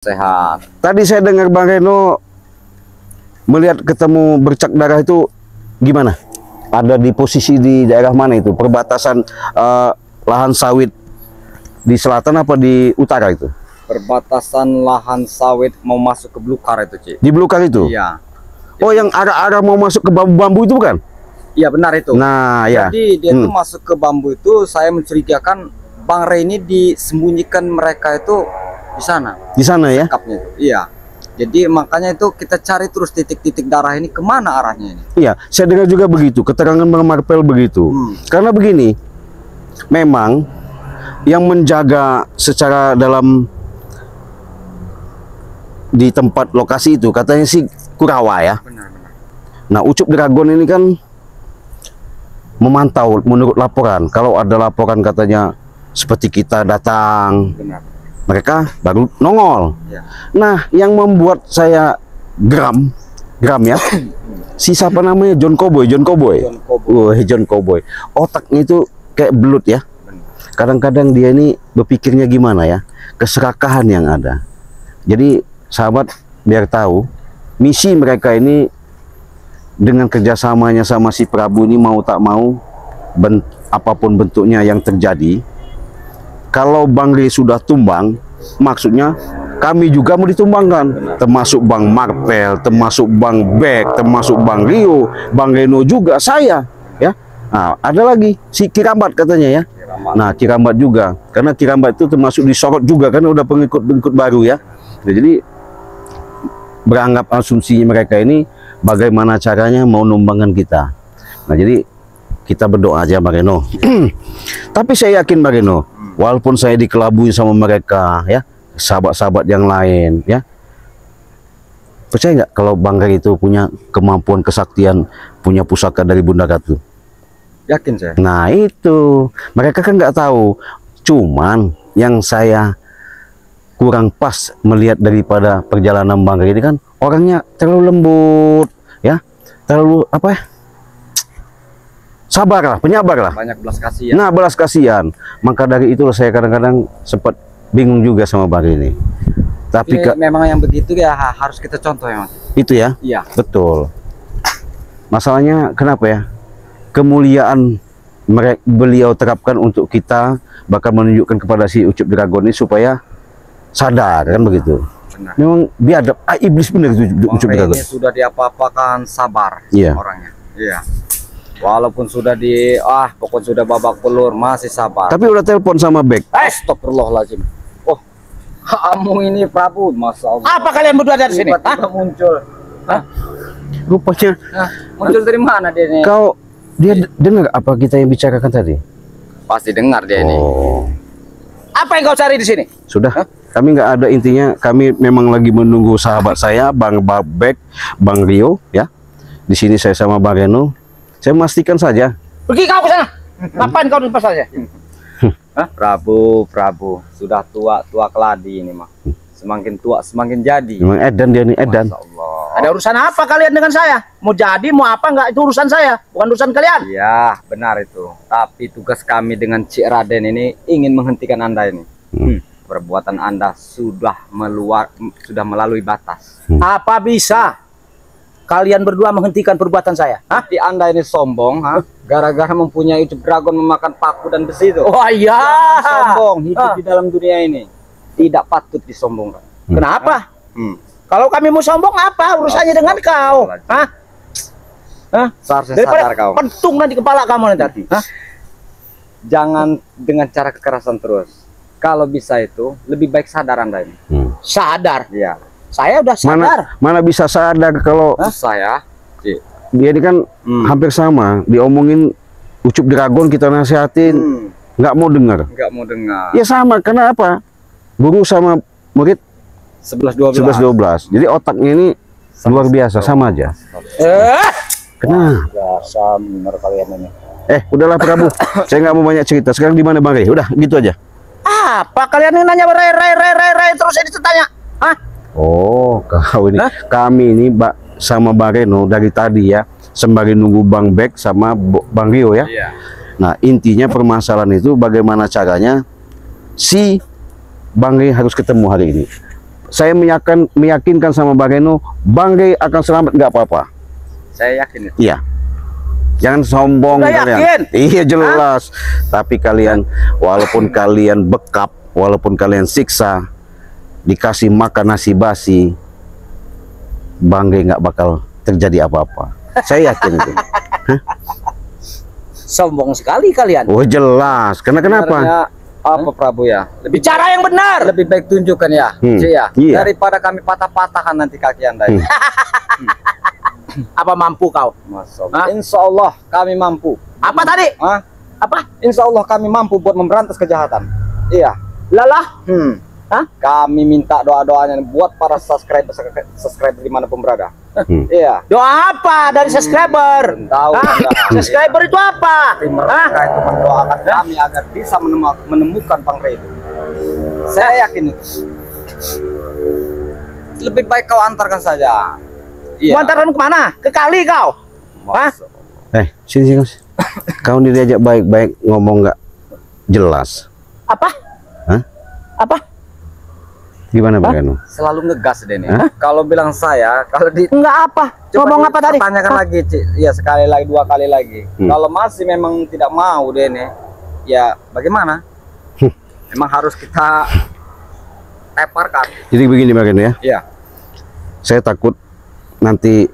Sehat. Tadi saya dengar Bang Reno melihat ketemu bercak darah itu gimana? Ada di posisi di daerah mana itu? Perbatasan lahan sawit di selatan apa di utara itu? Perbatasan lahan sawit mau masuk ke Blukar itu, Ci. Di Blukar itu? Iya. Oh, yang arah-arah mau masuk ke bambu-bambu itu bukan? Iya, benar itu. Nah, ya. Jadi dia tuh masuk ke bambu itu, saya mencurigakan Bang Rey ini disembunyikan mereka itu di sana. Di sana ya? Sekapnya itu. Iya. Jadi makanya itu kita cari terus titik-titik darah ini kemana arahnya ini. Iya, saya dengar juga begitu, keterangan Bang Marpel begitu. Karena begini, memang yang menjaga secara dalam di tempat lokasi itu katanya sih Kurawa ya. Benar-benar. Nah, Ucup Dragon ini kan memantau menurut laporan. Kalau ada laporan katanya seperti kita datang, Benar. mereka baru nongol. Ya. Nah, yang membuat saya geram ya, si siapa namanya John Cowboy. John Cowboy. John Cowboy. Otaknya itu kayak belut ya. Kadang-kadang dia ini berpikirnya gimana ya, keserakahan yang ada. Jadi sahabat biar tahu misi mereka ini dengan kerjasamanya sama si Prabu ini mau tak mau apapun bentuknya yang terjadi. Kalau Bang Rey sudah tumbang, maksudnya kami juga mau ditumbangkan. Termasuk Bang Marpel, termasuk Bang Bek, termasuk Bang Rio, Bang Reno juga, saya ya. Nah, ada lagi si Kirambat katanya ya. Nah, Kirambat juga, karena Kirambat itu termasuk disorot juga karena udah pengikut-pengikut baru ya. Nah, jadi beranggap asumsinya mereka ini bagaimana caranya mau numbangkan kita. Nah, jadi kita berdoa aja Bang Reno. Tapi saya yakin Bang Reno, walaupun saya dikelabui sama mereka ya, sahabat-sahabat yang lain ya, percaya nggak kalau Bang Rey itu punya kemampuan kesaktian, punya pusaka dari Bunda Ratu? Yakin saya. Nah itu mereka kan nggak tahu. Cuman yang saya kurang pas melihat daripada perjalanan Bang Rey ini kan orangnya terlalu lembut ya, terlalu apa ya, sabar lah, penyabar lah. Banyak belas kasihan. Nah, belas kasihan. Maka dari itulah saya kadang-kadang sempat bingung juga sama Bang Rey ini. Tapi memang yang begitu ya harus kita contoh ya, Mas. itu ya. Iya. Betul. Masalahnya kenapa ya? Kemuliaan beliau terapkan untuk kita, bahkan menunjukkan kepada si Ucup Dragon ini supaya sadar kan begitu. Benar. Memang biadab, iblis benar itu Ucup Dragon. Ini sudah diapa-apakan sabar orangnya. Iya. Walaupun sudah pokoknya sudah babak belur masih sabar. Tapi udah telepon sama Bek. Astagfirullahaladzim. Oh, kamu ini Prabu, Masya Allah. Apa kalian berdua dari sini? Tiba-tiba muncul. Hah? Rupanya Muncul dari mana dia ini? dia dengar apa kita yang bicarakan tadi? Pasti dengar dia ini. Oh. Apa yang kau cari di sini? Sudah, kami nggak ada, intinya kami memang lagi menunggu sahabat saya, Bang Bek, Bang Rio, ya. Di sini saya sama Bang Reno. Saya memastikan saja. Pergi kau ke sana. Ngapain kau di pasar saja? Prabu, sudah tua keladi ini mah. Semakin tua semakin jadi. Memang edan dia nih, edan. Masya Allah. Ada urusan apa kalian dengan saya? Mau jadi, mau apa enggak, itu urusan saya, bukan urusan kalian. Iya, benar itu. Tapi tugas kami dengan Cik Raden ini ingin menghentikan Anda ini. Perbuatan Anda sudah melalui batas. Apa bisa kalian berdua menghentikan perbuatan saya? Tapi Anda ini sombong, gara-gara mempunyai Ucup Dragon memakan paku dan besi itu. Oh iya. Sombong hidup di dalam dunia ini tidak patut disombongkan. Kenapa? Kalau kami mau sombong apa urusannya dengan kau? Seharusnya Daripada sadar kau. pentung nanti kepala kamu nanti. Jangan dengan cara kekerasan terus. Kalau bisa itu lebih baik sadar Anda ini. Sadar? Iya. Saya udah sadar. Mana bisa sadar kalau Saya, Cik. dia ini kan hampir sama. Diomongin Ucup Dragon kita nasihatin, nggak mau dengar. Nggak mau dengar. Ya sama, karena apa? Guru sama murid 11-12. Jadi otaknya ini luar biasa, sama aja. Kenapa? Benar kalian ini. Udahlah Prabu. Saya nggak mau banyak cerita. Sekarang di mana Bang Rey? Udah gitu aja. Apa kalian ini nanya ray terus ini tanya? Oh, kau ini. Kami ini sama Bang Reno dari tadi ya, sembari nunggu Bang Bek sama Bang Rio ya. Iya. Nah, intinya permasalahan itu bagaimana caranya si Bang Rey harus ketemu hari ini. saya meyakinkan sama Bang Reno, Bang Rey akan selamat, nggak apa-apa. Saya yakin itu. Iya. Jangan sombong Sudah kalian. yakin? Iya jelas. Tapi kalian, walaupun kalian bekap, walaupun kalian siksa, dikasih makan nasi basi, Bang Rey nggak bakal terjadi apa-apa. Saya yakin itu. Sombong sekali kalian. Oh jelas. Kenapa? Sebenarnya apa Prabu ya? Bicara yang benar. Lebih baik tunjukkan ya, Cik ya. Iya. Daripada kami patah-patahkan nanti kaki Anda. Apa mampu kau? Hah? Insya Allah kami mampu. Apa tadi? Hah? Apa? Insya Allah kami mampu buat memberantas kejahatan. Iya. Lalah. Hah? Kami minta doa-doanya buat para subscriber dimanapun berada. Iya. Doa apa dari subscriber? Tahu. Hah? Subscriber itu apa? Mereka itu mendoakan kami agar bisa menemukan Bang Rey itu. Saya yakin itu. Lebih baik kau antarkan saja. Iya. Mau antarkan kemana? Ke kali kau? Hah? Sini Mas. Kau diajak baik-baik ngomong nggak jelas. Apa? Hah? Apa? Gimana Bang Reno? Selalu ngegas deh nih. Hah? Kalau bilang saya, kalau di Enggak apa? Ngomong apa tadi? Tanyakan lagi, Cik. Iya, sekali lagi, 2 kali lagi. Kalau masih memang tidak mau deh nih, ya bagaimana? Memang harus kita teparkan. Jadi begini Bang Reno ya. Iya. Saya takut nanti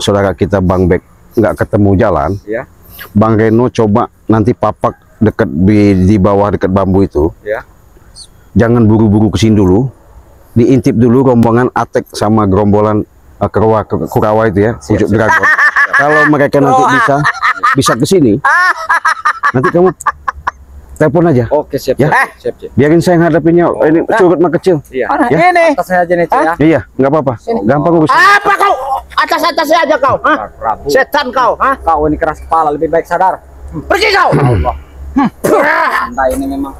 saudara kita Bang Bek nggak ketemu jalan. Iya. Bang Reno coba nanti papak dekat di bawah dekat bambu itu. Iya. Jangan buru-buru kesini dulu, diintip dulu rombongan Atek sama gerombolan Kurawa itu ya, Pucuk Dragon. Kalau mereka nanti bisa kesini, nanti kamu telepon aja. Oke, siap, Ya. siap, siap. Biarin saya ngadepinnya. Ini curut mah kecil. Iya. Mana? Ya. Ini. Atas saya aja nih, Cik ya. Iya, nggak apa-apa. Gampang urus. Apa kau? Atas-atasnya aja kau. Hah? Prabu. Setan kau. Hah? Kau ini keras kepala, lebih baik sadar. Pergi kau. Allah. Anda ini memang.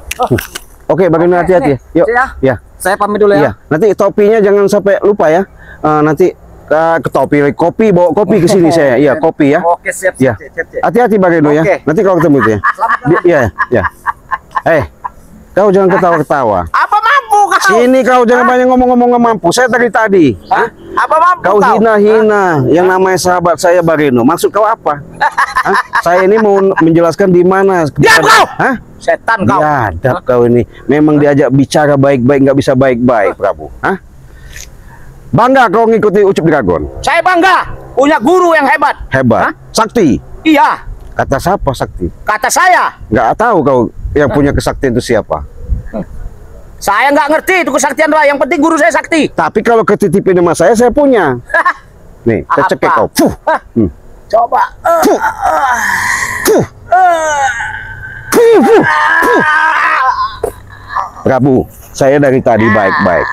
Oke, bagaimana hati-hati ya. Yuk. Cik ya. Ya. Saya pamit dulu Iya. ya. Nanti topinya jangan sampai lupa ya. Nanti ke topi, kopi, bawa kopi ke sini saya. Iya, kopi ya. Oke, siap, Ya. siap, siap. Hati-hati Bang Reno ya. Oke. Nanti kalau ketemu itu ya. Iya, ya. Kau jangan ketawa-ketawa. Apa mampu kau? Sini kau jangan banyak ngomong-ngomong nggak mampu. Saya dari tadi. Hah? Apa mampu Kau hina-hina yang namanya sahabat saya Bang Reno. Maksud kau apa? Hah? Saya ini mau menjelaskan di mana. Diam kau! Hah? Setan kau. Biadab kau ini. Memang diajak bicara baik-baik nggak bisa baik-baik, Prabu. Hah? Bangga kau ngikuti Ucup Dragon. Saya bangga punya guru yang hebat. Hebat. Hah? Sakti. Iya, Kata siapa Sakti? kata saya. Nggak tahu kau yang punya kesaktian itu siapa. Saya nggak ngerti itu kesaktian doa. Yang penting guru saya sakti. Tapi kalau ketitipin sama saya punya. Nih, saya cekek Apa? kau. Fuh. Coba. Fuh. Fuh. Fuh, fuh, fuh. Prabu, saya dari tadi baik-baik.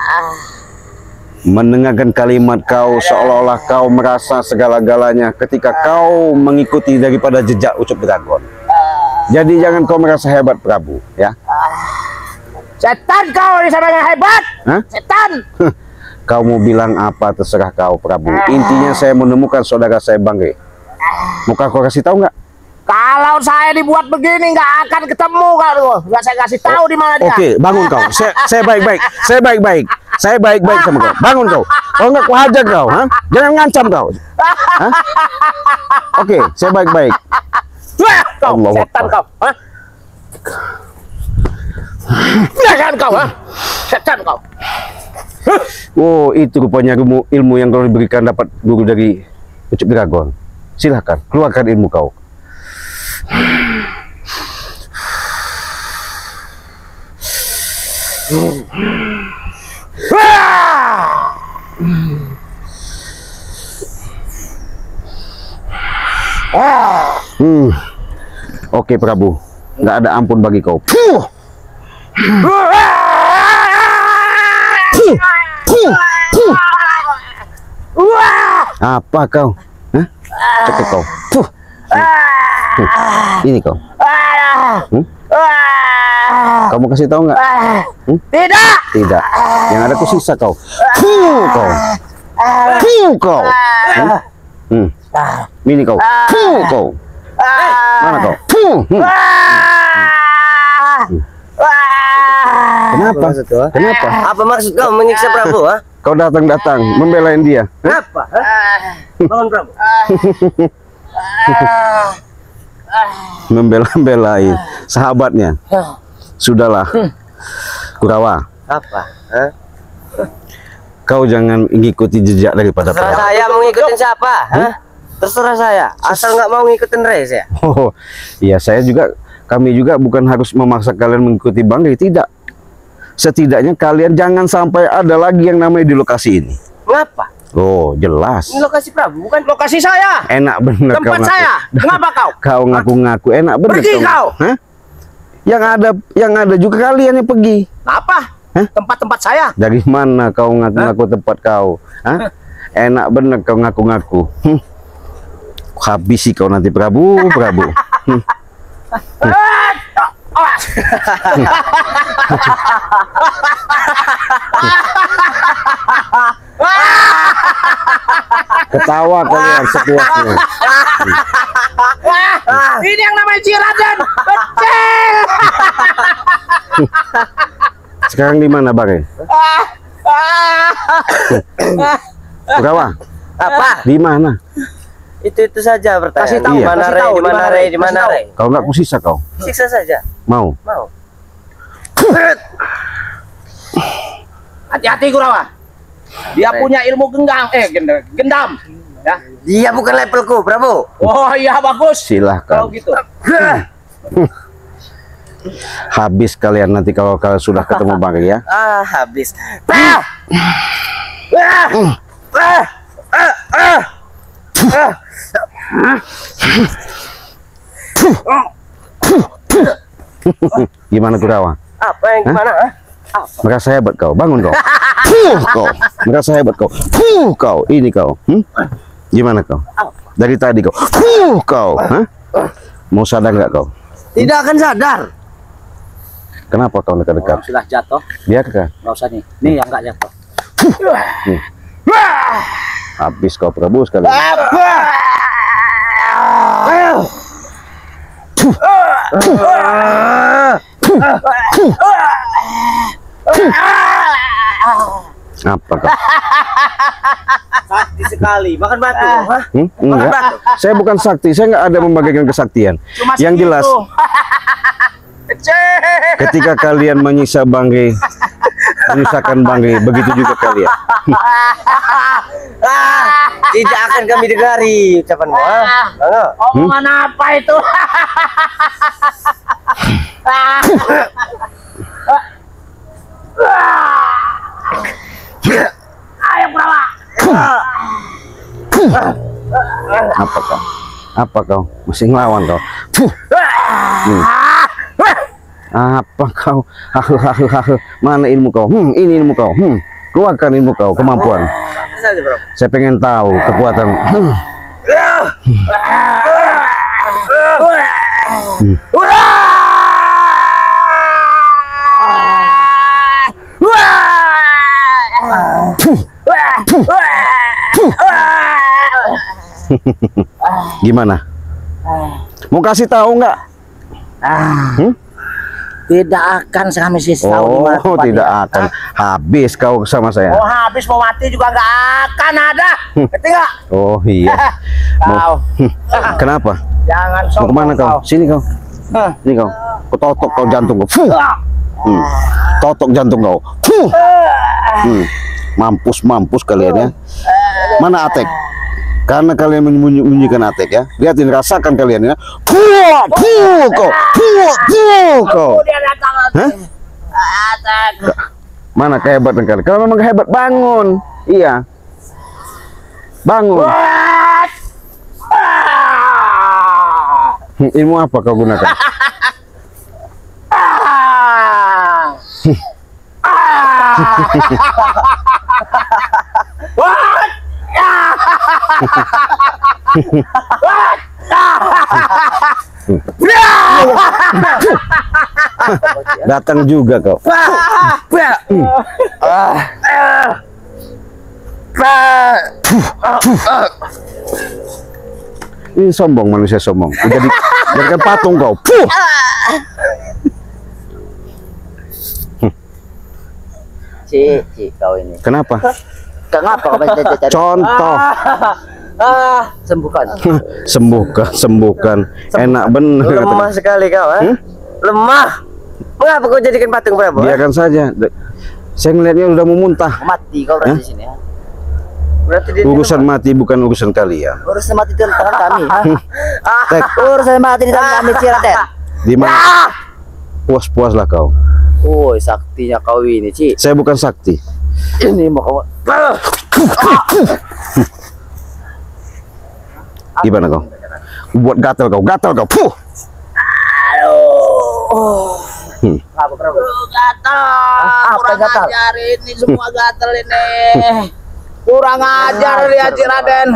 Mendengarkan kalimat kau seolah-olah kau merasa segala-galanya ketika kau mengikuti daripada jejak Ucup Dragon. Jadi jangan kau merasa hebat Prabu, ya. Setan kau di sana yang hebat. Hah? Setan. Kau mau bilang apa terserah kau Prabu. Intinya saya menemukan saudara saya Bang Rey. Mau kau kasih tahu nggak? Kalau saya dibuat begini nggak akan ketemu kau. Nggak saya kasih tahu di mana dia. Oke, bangun kau. Saya baik-baik. Saya baik-baik. Saya baik-baik sama kau. Bangun kau. Kalau nggak ku hajar kau, ha? Jangan ngancam kau. Hah? Oke, saya baik-baik. Wah, kau Allahu setan Akbar. kau. Hah? Jangan kau, ha? Setan kau. Oh, itu rupanya ilmu yang kau diberikan dapat guru dari Ucup Dragon. Silahkan, keluarkan ilmu kau. Oke Prabu, nggak ada ampun bagi kau. Puh. Puh. Puh. Puh. Apa kau? Hah? Cekek kau. Puh. Ini kau. Kamu kasih tahu nggak? Tidak. Tidak. Yang ada tuh sisa kau. Puh kau. Puh kau. Ini kau. Puh kau. Mana kau? Puh. Kenapa? Kenapa? Apa maksud kau menyiksa Prabu? Ha? Kau datang-datang membelain dia? Kenapa? Ha? Bangun Prabu. Membela-belain sahabatnya. Sudahlah, Kurawa. Apa? Ha? Kau jangan mengikuti jejak daripada Terserah Prabu. saya mau ngikutin siapa? Ha? Terserah saya. Asal nggak mau ngikutin Rais ya. Oh, iya kami juga bukan harus memaksa kalian mengikuti Banggai, tidak. Setidaknya kalian jangan sampai ada lagi yang namanya di lokasi ini. Mengapa? Oh, jelas. Ini lokasi Prabu, bukan Lokasi saya. Enak bener kau Tempat ngaku. saya. Mengapa kau? Kau ngaku-ngaku enak bener. Pergi kau. Hah? Yang ada juga kalian yang pergi. Apa? Hah? Tempat-tempat saya. Dari mana kau ngaku-ngaku tempat kau? Hah? Enak bener kau ngaku-ngaku. Habisi kau nanti Prabu. Ketawa kalian sepuasnya. Ini yang namanya Ciraden. Kecil. Sekarang di mana Banggai? Kurawa, apa? di mana? Itu saja pertanyaan. Kasih tahu, Iya. Di mana kasih Rai? tahu, Di mana Rai? Di mana Rai? Kau nggak kusisa kau? Siksa saja. Mau? Mau. Hati-hati Kurawa. Dia punya ilmu gendam. Ya. Dia bukan levelku, Prabu. Oh iya bagus. Silahkan. Kalau gitu. Habis kalian nanti kalau kalian sudah ketemu Banggai ya. Habis. Gimana Kurawa? Apa yang gimana? Merasa hebat kau, bangun kau. Kau. Merasa hebat kau. Kau, ini kau. Gimana kau? Dari tadi kau. Kau. Hah? Mau sadar nggak kau? Tidak akan sadar. Kenapa kau dekat-dekat? Sudah jatuh. Biarkan. Nggak usah nih. Nih yang nggak jatuh. Habis kau Prabu sekali. Apa kau? Sakti sekali. Makan batu. Hah? Enggak. Saya bukan sakti. Saya nggak ada membagikan kesaktian. Cuma Yang segitu. jelas, ketika kalian menyiksa Banggai, menyusahkan Banggai, begitu juga kalian. Tidak akan kami dengari ucapanmu. Omongan apa itu? Ayo Kurawa. Apa kau? Apa kau? Masih ngelawan kau? Apa kau? Mana ilmu kau? Ini ilmu kau. Keluarkan ilmu kau, kemampuan. Saya pengen tahu kekuatan. Gimana? Mau kasih tahu nggak? Tidak akan kami sih tahu di mana Oh, tempatnya. tidak akan. Habis kau sama saya. Oh habis mau mati juga nggak akan ada. Ngerti nggak? Oh iya. Kau Kenapa? jangan Mau sombong kemana kau? kau. Sini kau. Sini kau. Kau totok kau jantung kau. Totok jantung kau. Mampus kalian ya. Mana Atek? Karena kalian menyembunyikan Atek ya. Lihatin, rasakan kalian ya. Kau. Dia datang lagi. Hah? Atak. Mana kehebatan kalian? Kalau memang hebat, bangun. Iya. Bangun. Ilmu apa kau gunakan? Datang juga kau. Ini sombong, manusia sombong. Jadikan patung kau. Cik, kau ini. Kenapa? Kenapa kau baca-baca? Contoh. Sembuhkan. Sembuhkan. Enak bener. Lemah sekali kau, lemah. Mengapa kau jadikan patung Prabu? Biarkan saja. Saya ngelihatnya udah mau muntah. Mati kau berarti di sini ya. Berarti dia Urusan mati bukan urusan kalian. Urusan mati di tangan kami. Tek, Urusan mati di tangan kami, Cik Raden. di mana? Puas-puaslah kau. Woi, saktinya kau ini, Cik. Saya bukan sakti. Ini mau kau. Gimana kau? Buat gatal kau. Puh. Apa Prabu? Gatal. Apa gatal? Ajar ini semua gatal ini. Kurang ajar dia Cik Raden.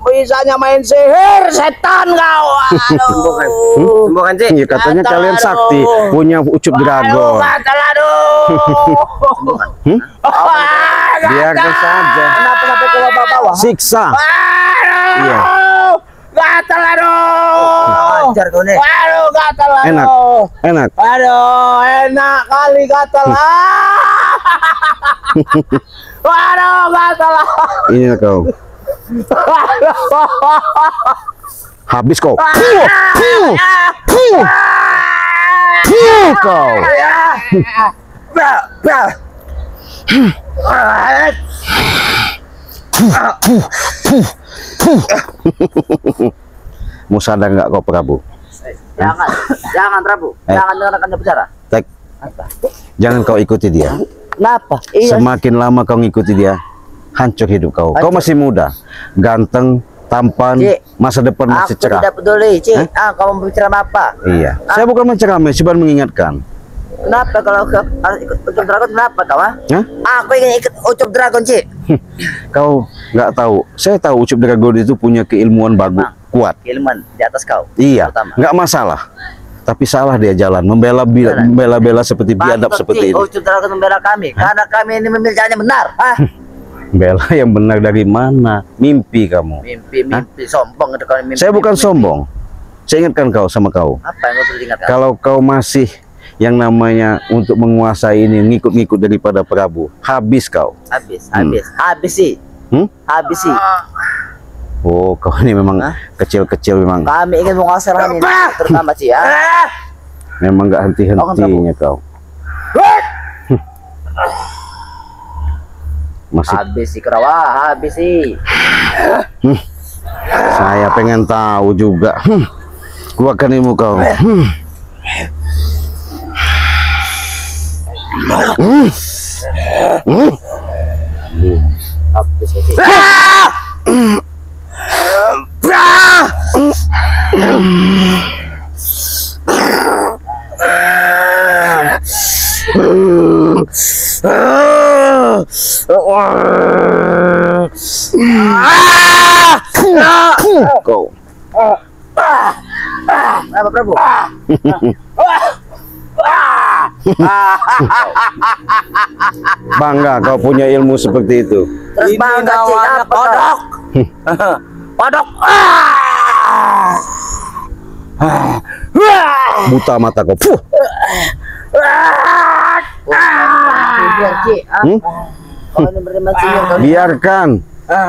Bisanya main sihir setan kau. sembuhkan. Aduh. Sembuhkan, Cik. Ya katanya Gatal, kalian aduh. sakti, punya ucup Aduh, dragon. gatal aduh. Biarkan saja. Kenapa sampai ke bawah? Siksa. Aduh. Iya. Gatal aduh. Ajar kau nih. Aduh, gatal aduh. Enak. Aduh, enak kali gatal. Waduh, gatal. Ini kau. Habis kau. Puh kau. Mau sadar nggak kau Prabu? Jangan Prabu. Jangan dengarkan bicara. Tek. Jangan kau ikuti dia. Kenapa? Iya. Semakin lama kau ngikuti dia, hancur hidup kau. Kau masih muda, ganteng, tampan, Cik, masa depan masih Aku cerah. tidak peduli, Cik. Kamu berbicara apa? Iya. Saya bukan menceramai, cuma mengingatkan. Kenapa kalau harus ikut Ucup Dragon? Kenapa kau? Hah? Aku ingin ikut Ucup Dragon, Cik. Kau nggak tahu. Saya tahu Ucup Dragon itu punya keilmuan bagus, kuat. Ilman di atas kau. Iya, Pertama. nggak masalah. Tapi salah dia jalan, membela seperti biadab Patut, seperti Cik, ini. Ucup Dragon membela kami karena kami ini memilih jalan yang benar. Bela yang benar dari mana? Mimpi kamu. Mimpi sombong itu kau mimpi. Saya bukan sombong. Saya ingatkan kau sama kau. Apa yang kau perlu ingatkan? Kalau kau masih yang namanya untuk menguasai ini ngikut-ngikut daripada Prabu, habis kau. Habis sih. Habis sih. Oh, kau ini memang kecil-kecil memang. Kami ingin menguasai lahan ini, terutama Cik ya. Memang nggak henti-hentinya kau. Masih Habis sih Kerawa, habis sih. saya pengen tahu juga. Keluarkan ilmu kau. Habis sih. Cik. Kau. Apa Prabu? Bangga kau punya ilmu seperti itu. Terus bangga Cik, apa kodok? Kodok. Buta mata kau. Puh. Biar Cik. Kau ini beriman sihir kau. Biarkan.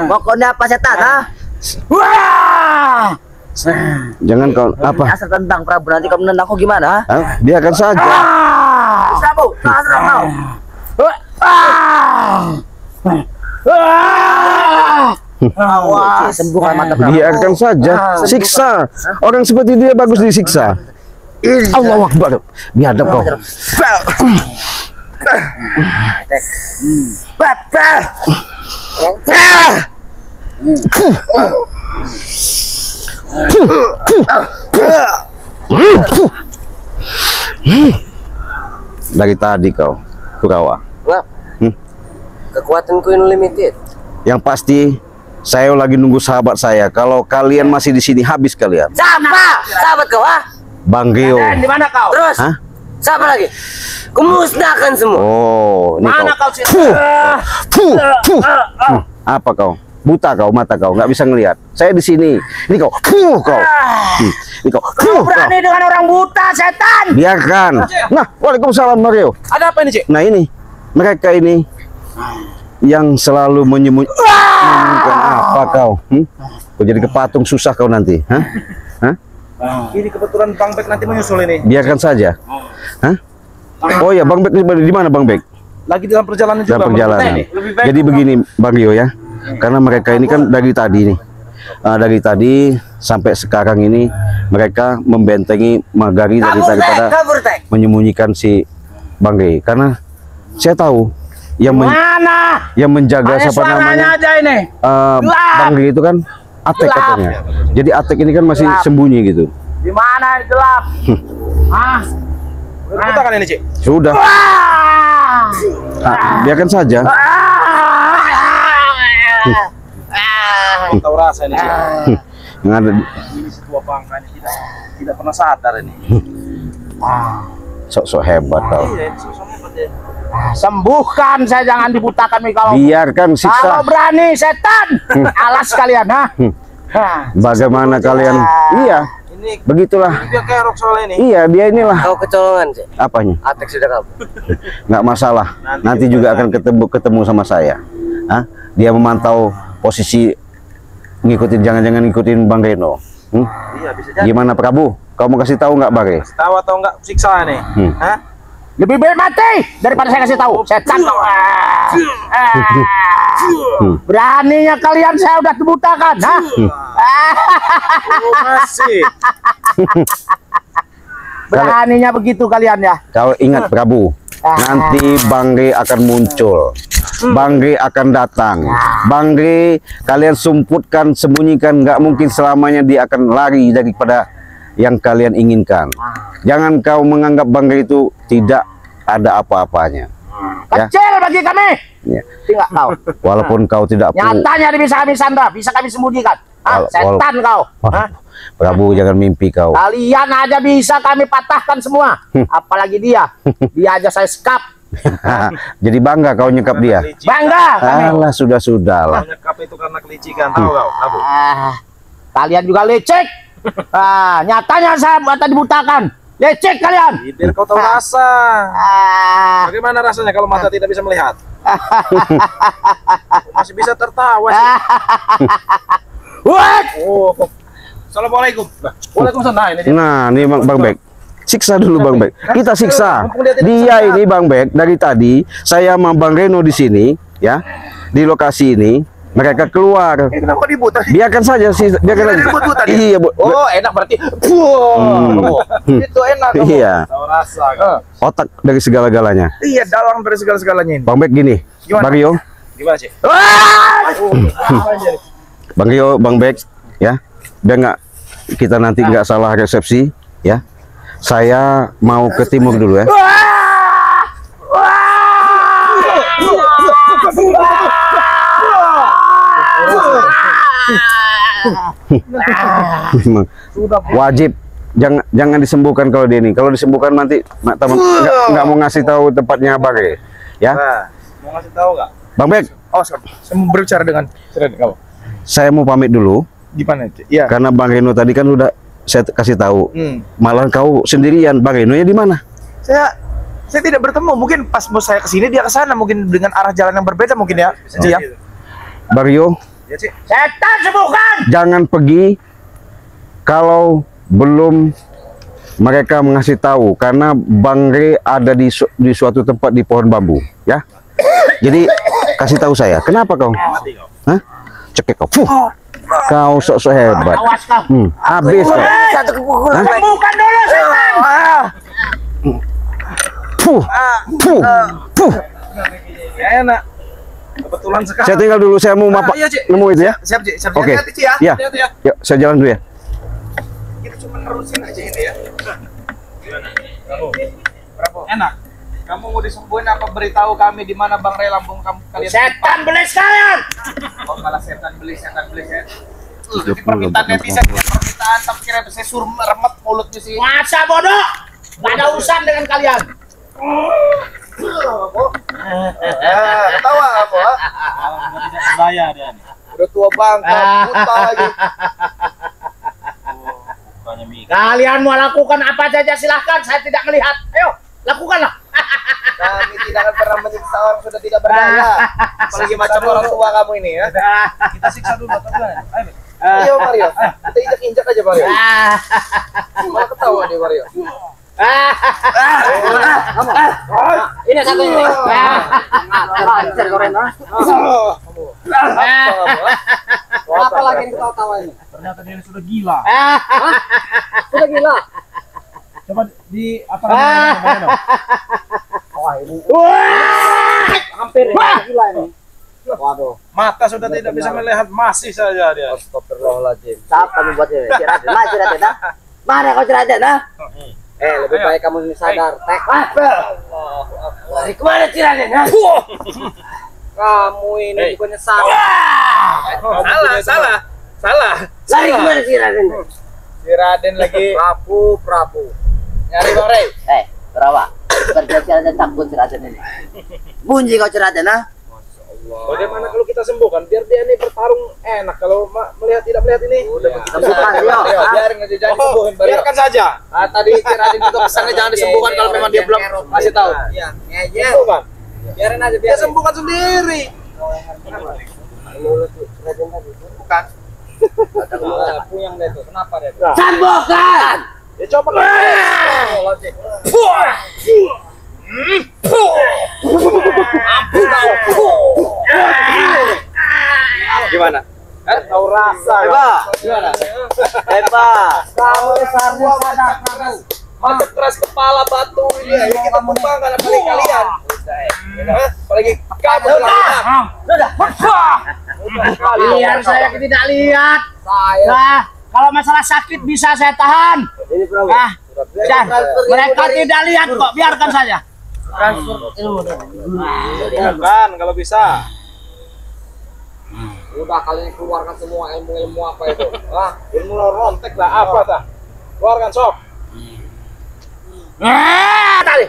Pokoknya apa setan, Jangan kau apa? Asal tentang Prabu, nanti kau menendang aku gimana? Biarkan saja. Prabu, asal kau. Cik, sembuhkan mata Prabu. Biarkan saja. Siksa. Orang seperti dia bagus disiksa. Allahu Akbar. Biadab kau. Dari tadi kau Kurawa. Kekuatanku ini limited. Yang pasti saya lagi nunggu sahabat saya. Kalau kalian masih di sini habis kalian. Siapa? Sahabat kau, Bang Gio. Di mana kau? Terus? Hah? Siapa lagi? Kumusnahkan semua. Oh, ini Mana kau. kau sih? Apa kau? Buta kau, mata kau nggak bisa ngelihat. Saya di sini. Ini kau. Kau. Ini kau. Kau berani dengan orang buta, setan. Biarkan. Nah, waalaikumsalam Mario. Ada apa ini, Cik? Nah ini mereka ini yang selalu menyembunyikan apa kau? Kau jadi kepatung susah kau nanti. Hah? Hah? Ini kebetulan Bang Bek nanti menyusul ini. Biarkan saja. Hah? Oh ya, Bang Bek di mana Bang Bek? Lagi dalam perjalanan juga. Dalam perjalanan. Lebih baik Jadi begini Bang Rio ya, karena mereka ini kan dari tadi nih, dari tadi sampai sekarang ini mereka membentengi Magari daripada menyembunyikan si Bang Rey. Karena saya tahu yang menjaga siapa namanya aja ini. Bang Rey itu kan Atek katanya. Jadi Atek ini kan masih sembunyi gitu. Di mana gelap? Kita kan ini, Cik. Sudah. Biarkan saja. Tahu rasa ini, Cik. Nggak ada. Ini sebuah bangka ini tidak pernah sadar ini. Sok-sok hebat kau. Sembuhkan saya, jangan dibutakan nih kalau Biarkan kalau siksa. berani setan. Alas kalian, ha? Bagaimana kalian? Iya. Ini Begitulah. dia kerok soal ini. Iya, dia inilah. Kau kecolongan sih. Apanya? Atek sudah kamu. Nggak masalah. Nanti juga akan ketemu sama saya. Hah? Dia memantau posisi, ngikutin, jangan-jangan ngikutin Bang Reno. Iya, bisa jadi. Gimana Prabu? Kau mau kasih tahu nggak Bare? Tahu atau enggak siksa nih? Hah? Lebih baik mati daripada saya kasih tahu. Setan kau. Beraninya kalian saya udah dibutakan, ha? Oh, masih. Beraninya begitu kalian ya. Kau ingat Prabu, nanti Bang Rey akan muncul. Bang Rey akan datang. Bang Rey kalian sumputkan, sembunyikan, nggak mungkin selamanya dia akan lari daripada yang kalian inginkan. Jangan kau menganggap Bang Rey itu tidak ada apa-apanya. Ya. Kecil bagi kami. Ya. Tidak kau. Walaupun kau tidak Nyatanya bisa kami sandra, bisa kami sembunyikan. Setan kau. Hah? Prabu, jangan mimpi kau. Kalian aja bisa kami patahkan semua. Apalagi dia. Dia aja saya sekap. Jadi bangga kau nyekap dia. Bangga kami. Alah, sudah lah. Nyekap itu karena kelicikan, tahu kau, Prabu? Kalian juga lecek. Nyatanya saya mata dibutakan. Lecek kalian. Biar kau tahu rasa. Bagaimana rasanya kalau mata tidak bisa melihat? Masih bisa tertawa sih. What? Oh. Assalamualaikum. Waalaikumsalam. Nah, ini Bang Bek. Siksa dulu Bang Bek. Kita siksa. Dia ini Bang Bek dari tadi saya sama Bang Reno di sini ya. Di lokasi ini mereka keluar. Kenapa dibuta? Biarkan saja sih, biarkan saja. Iya, Bu. Oh, enak berarti. Itu enak. Iya. Tahu rasa. Otak dari segala-galanya. Iya, dalang dari segala-segalanya ini. Bang Bek gini. Gimana? Bang Rio, Gimana sih? Bang Rio, Bang Bek ya. Biar nggak kita nanti nggak salah resepsi ya. Saya mau ke timur dulu ya. Wajib jangan disembuhkan kalau dia ini. Kalau disembuhkan nanti teman nggak mau ngasih tahu tempatnya Bare ya. Mau ngasih tahu nggak? Bang Bek, Saya mau berbicara dengan kamu. saya mau pamit dulu Gimana? Iya. karena Bang Reno tadi kan udah saya kasih tahu. Malah kau sendirian. Bang Reno ya di mana? Saya tidak bertemu. Mungkin pas mau saya kesini dia ke sana. Mungkin dengan arah jalan yang berbeda mungkin ya. Iya. Bang Rio, Ya, Cik. Setan sembuhkan. jangan pergi kalau belum mereka mengasih tahu, karena Bang Rey ada di suatu tempat di pohon bambu ya. Jadi kasih tahu saya. Kenapa kau? Hah? Cekek kau. Kau sok-sok hebat. Awas kau. Habis kau. Satu kepukulan. Sembuhkan dulu setan. Puh. Ya, enak. Kebetulan sekali. Saya tinggal dulu, saya mau mapak Iya, Cik. nemu itu ya. Siap, Cik. Siap. Oke. Hati-hati, Cik, ya. Ya. Hati-hati, ya. Yuk, saya jalan dulu ya. Kita cuma nerusin aja ini ya. Berapa? Enak. Kamu mau disembuhin apa beritahu kami di mana Bang Rey lambung kamu kalian? Setan belis kalian. Oh, malah setan belis ya. Jadi permintaan netizen ya, permintaan tapi kira saya suruh remet mulutnya sih. Masa bodoh? Gak ada urusan dengan kalian. Ketawa apa? Tidak sebaya dia nih. Udah tua bangka, buta lagi. Bukannya mikir. Kalian mau lakukan apa saja silahkan. Saya tidak melihat. Ayo, lakukanlah. Kami tidak jangan pernah menyiksa orang sudah tidak berdaya. Apalagi macam orang tua kamu ini ya. Kita siksa dulu teman. Ayo. Ayo Mario, kita injak-injak aja Mario. Malah ketawa nih Mario. Ini satu ini. Lancar kau Ren. Apa lagi yang ketawa-tawa ini? Ternyata dia sudah gila. Sudah gila. Coba di apa namanya? Wah ini. Hampir gila ini. Waduh. Mata sudah tidak bisa melihat, masih saja dia. Astagfirullahaladzim. Siapa kamu buat ini? Ciraden, mana Ciraden? Mana kau Ciraden? Lebih baik kamu ini sadar. Tek. Lari kemana Ciraden? Kamu ini bukannya salah. Salah. Lari kemana Ciraden? Si Raden lagi Prabu. nyari Bang Rey. Berapa? Kerja Ciraden takut Ciraden ini. Bunyi kau Ciraden, Bagaimana kalau kita sembuhkan biar dia ini bertarung enak, kalau tidak melihat ini Sembuhkan, Rio. biarin aja, jangan disembuhin biarkan saja. Tadi Raden itu pesannya jangan disembuhkan kalau memang dia belum kasih tahu. Iya, ngejek. Sembuhkan. Biarin aja Dia sembuhkan sendiri. Bukan. Puyang deh tuh. Kenapa deh? Sembuhkan! Ya coba. Gimana? Tahu rasa. Gimana? Hebat. Kamu besarnya sadar, Prabu. Macam keras kepala batu ini. Ya, kita tumbangkan apalagi kalian. Apalagi kamu Biar saya tidak lihat. Saya Nah, kalau masalah sakit bisa saya tahan. Ini Prabu. Nah, mereka tidak lihat kok, biarkan saja. kan kalau bisa. udah kalian keluarkan semua ilmu-ilmu apa itu. Ilmu rontek lah apa dah. Keluarkan sok. Tadi,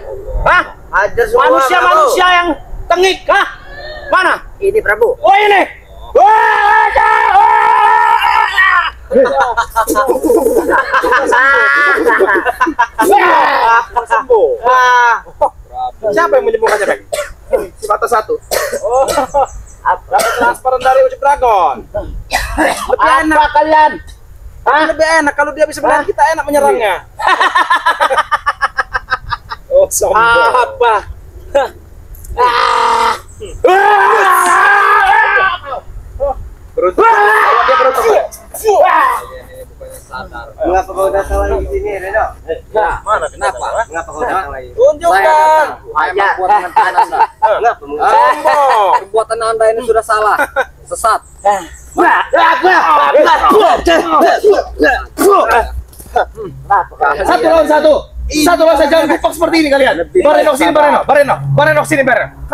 Hajar semua. manusia yang tengik, mana? Ini Prabu. Oh ini. Sembuh. Siapa yang menyembuhkannya, Bek? Si mata satu. Oh. Dapat transparan dari Ucap Dragon. Lebih enak kalian. Lebih enak kalau dia bisa melihat kita enak menyerangnya. Oh, sombong. Apa? Beruntung. Dia beruntung. Mengapa kau udah salah di sini, Reno? Mana Kenapa? Mengapa kau udah salah? Tunjukkan. Saya buat dengan Anda. Mengapa? Sombong. Perbuatan Anda ini sudah salah. Sesat. Satu lawan satu. Satu lawan satu. Jangan kupok seperti ini kalian. Bareno sini, Bareno. Bareno sini, Bareno.